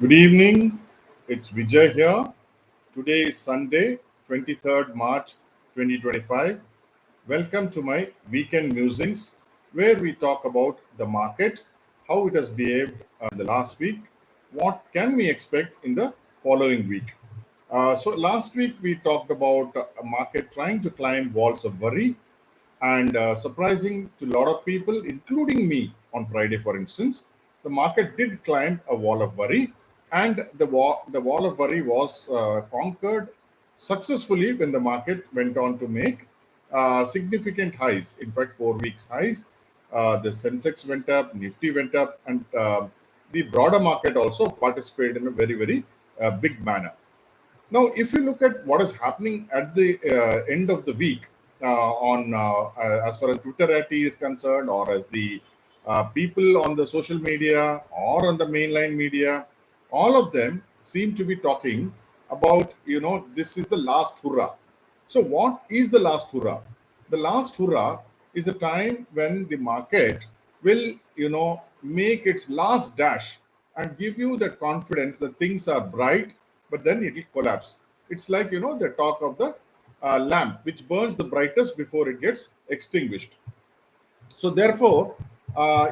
Good evening. It's Vijay here. Today is Sunday, 23rd March 2025. Welcome to my weekend musings, where we talk about the market, how it has behaved in the last week, what can we expect in the following week. So, last week we talked about a market trying to climb walls of worry, and surprising to a lot of people, including me on Friday, for instance, the market did climb a wall of worry, and the wall of worry was conquered successfully when the market went on to make significant highs. In fact, 4 weeks highs. The Sensex went up, Nifty went up, and the broader market also participated in a very big manner. Now, if you look at what is happening at the end of the week on as far as Twitter at is concerned, or as the people on the social media or on the mainline media, all of them seem to be talking about, this is the last hurrah. So, what is the last hurrah? The last hurrah is a time when the market will, make its last dash and give you that confidence that things are bright, but then it will collapse. It's like, the talk of the lamp, which burns the brightest before it gets extinguished. So therefore,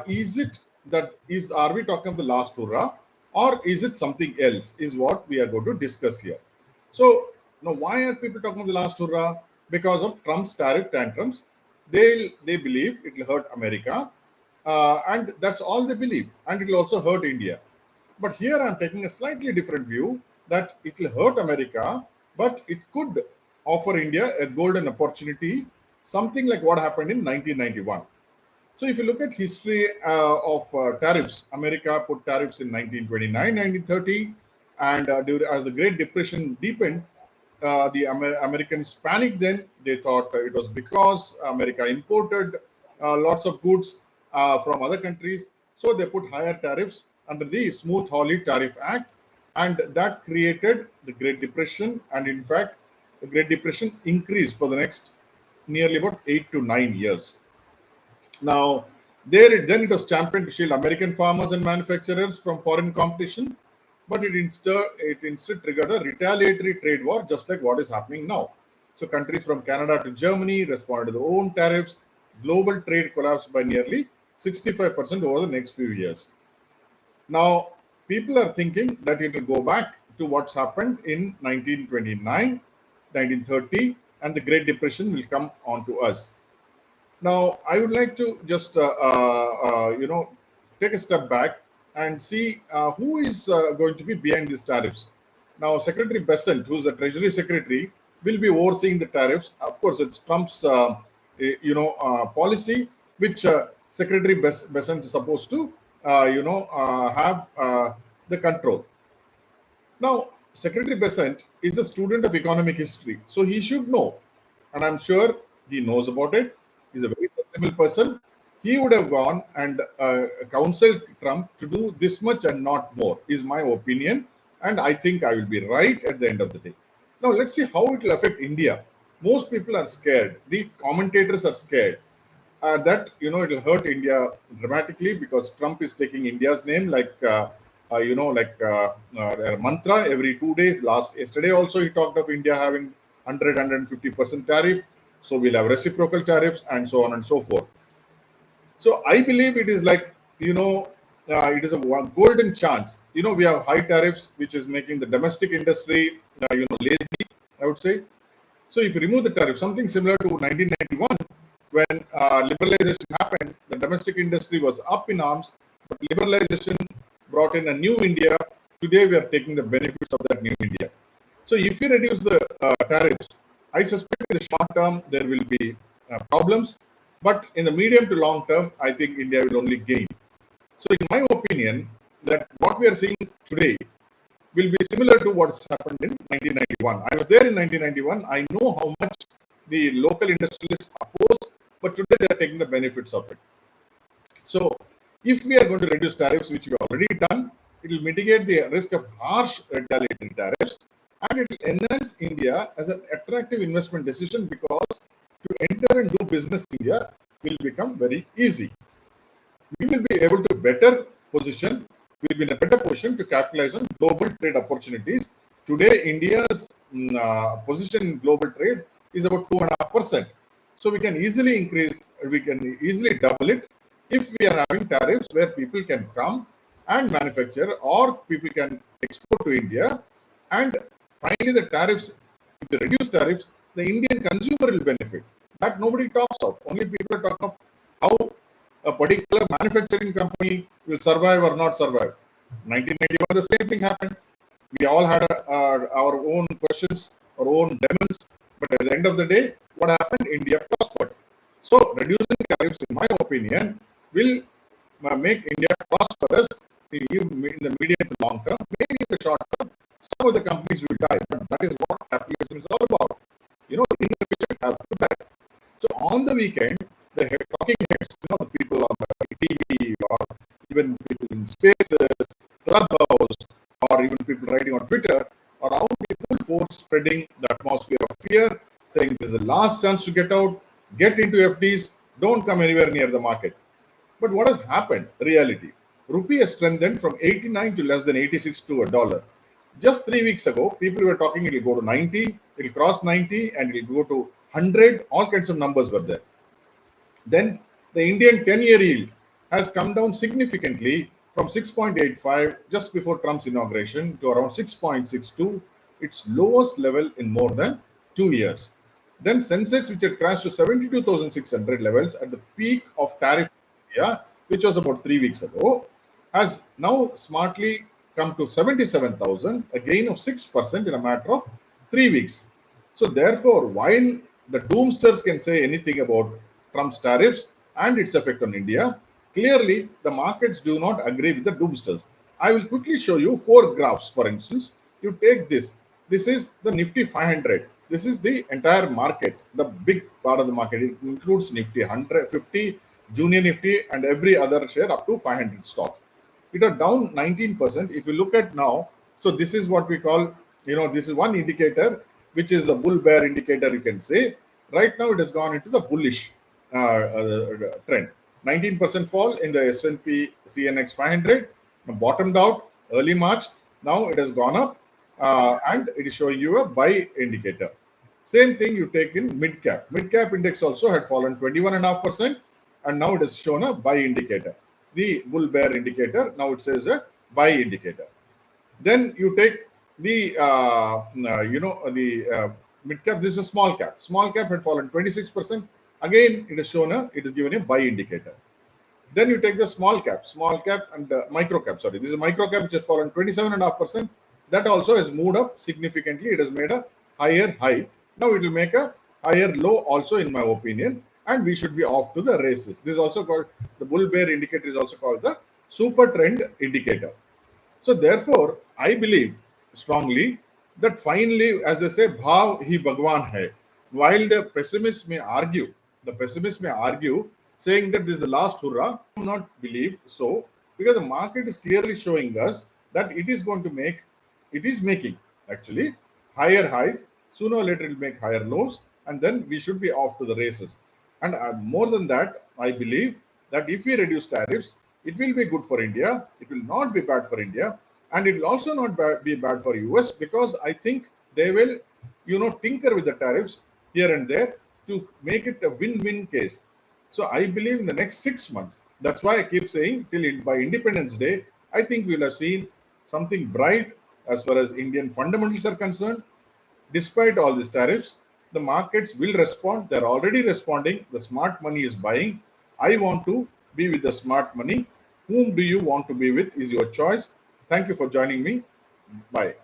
is it that is are we talking of the last hurrah, or is it something else? Is what we are going to discuss here. So now, why are people talking of the last hurrah? Because of Trump's tariff tantrums. They believe it will hurt America, and that's all they believe, and it will also hurt India. But here I'm taking a slightly different view that it will hurt America, but it could offer India a golden opportunity, something like what happened in 1991. So if you look at history of tariffs, America put tariffs in 1929, 1930, and as the Great Depression deepened, the Americans panicked. Then they thought it was because America imported lots of goods from other countries, so they put higher tariffs under the Smooth-Hawley Tariff Act, and that created the Great Depression. And in fact, the Great Depression increased for the next nearly about 8 to 9 years. Now, then it was championed to shield American farmers and manufacturers from foreign competition, but it instead triggered a retaliatory trade war, just like what is happening now. So, countries from Canada to Germany responded to their own tariffs. Global trade collapsed by nearly 65% over the next few years. Now, people are thinking that it will go back to what's happened in 1929, 1930, and the Great Depression will come on to us. Now, I would like to just take a step back and see who is going to be behind these tariffs. Now, Secretary Bessent, who's the Treasury Secretary, will be overseeing the tariffs. Of course, it's Trump's policy, which Secretary Bessent is supposed to have the control. Now, Secretary Bessent is a student of economic history, so he should know, and I'm sure he knows about it. He's a very sensible person. He would have gone and counseled Trump to do this much and not more, is my opinion, and I think I will be right at the end of the day. Now, let's see how it will affect India. Most people are scared. The commentators are scared that it will hurt India dramatically because Trump is taking India's name like a mantra every 2 days. Yesterday also he talked of India having 150% tariff, so we'll have reciprocal tariffs and so on and so forth. So I believe it is like it is a golden chance. We have high tariffs, which is making the domestic industry lazy, I would say. So if you remove the tariff, something similar to 1991, when liberalization happened, the domestic industry was up in arms, but liberalization brought in a new India. Today we are taking the benefits of that new India. So if you reduce the tariffs, I suspect in the short term there will be problems, but in the medium to long term, I think India will only gain. So in my opinion, that what we are seeing today will be similar to what's happened in 1991. I was there in 1991. I know how much the local industrialists opposed, but today they are taking the benefits of it. So if we are going to reduce tariffs, which we have already done, it will mitigate the risk of harsh retaliatory tariffs, and it will enhance India as an attractive investment decision because to enter and do business in India will become very easy. We will be able to better position we'll be in a better position to capitalize on global trade opportunities. Today, India's position in global trade is about 2.5%. So we can easily double it if we are having tariffs where people can come and manufacture, or people can export to India. And finally, the tariffs, if they reduce tariffs, the Indian consumer will benefit. That nobody talks of. Only people are talking of how a particular manufacturing company will survive or not survive. 1991, the same thing happened. We all had our own questions, our own demons, but at the end of the day, what happened? India prospered. So, reducing tariffs, in my opinion, will make India prosperous in the medium to long term. Maybe in the short term, some of the companies will die, but that is what capitalism is all about. The inefficient have to die. So, on the weekend, the talking heads, the people on the TV, or even people in spaces, clubhouse, or even people writing on Twitter, are out in full force spreading the atmosphere of fear, saying this is the last chance to get out, get into FDs, don't come anywhere near the market. But what has happened? Reality. Rupee has strengthened from 89 to less than 86 to a dollar. Just 3 weeks ago, people were talking it will go to 90, it will cross 90, and it will go to 100. All kinds of numbers were there. Then the Indian 10-year yield has come down significantly from 6.85 just before Trump's inauguration to around 6.62, its lowest level in more than 2 years. Then Sensex, which had crashed to 72,600 levels at the peak of tariff, which was about 3 weeks ago, has now smartly come to 77,000, a gain of 6% in a matter of 3 weeks. So therefore, while the doomsters can say anything about Trump's tariffs and its effect on India, clearly the markets do not agree with the doomsters. I will quickly show you 4 graphs. For instance, you take this. This is the Nifty 500. This is the entire market, the big part of the market. It includes Nifty 150, Junior Nifty, and every other share up to 500 stocks. It are down 19%. If you look at now, so this is what we call, this is one indicator, which is a bull bear indicator, you can say. Right now, it has gone into the bullish trend. 19% fall in the S&P CNX 500, bottomed out early March. Now it has gone up, and it is showing you a buy indicator. Same thing you take in mid cap. Mid cap index also had fallen 21.5%, and now it has shown a buy indicator. The bull bear indicator, now it says a buy indicator. Then you take the mid cap. This is a small cap. Small cap had fallen 26%. Again, it is given a buy indicator. Then you take the small cap and micro cap. Sorry, this is a micro cap which has fallen 27.5%. That also has moved up significantly. It has made a higher high. Now it will make a higher low also, in my opinion, and we should be off to the races. This is also called the bull bear indicator, is also called the super trend indicator. So therefore, I believe strongly that finally, as they say, bhav hi bhagwan hai. While the pessimists may argue, saying that this is the last hurrah, I do not believe so, because the market is clearly showing us that it is making actually higher highs. Sooner or later, it will make higher lows, and then we should be off to the races. And more than that, I believe that if we reduce tariffs, it will be good for India. It will not be bad for India, and it will also not be bad for US, because I think they will, tinker with the tariffs here and there to make it a win-win case. So I believe in the next 6 months. That's why I keep saying by Independence Day, I think we'll have seen something bright as far as Indian fundamentals are concerned. Despite all these tariffs, the markets will respond. They're already responding. The smart money is buying. I want to be with the smart money. Whom do you want to be with is your choice. Thank you for joining me. Bye.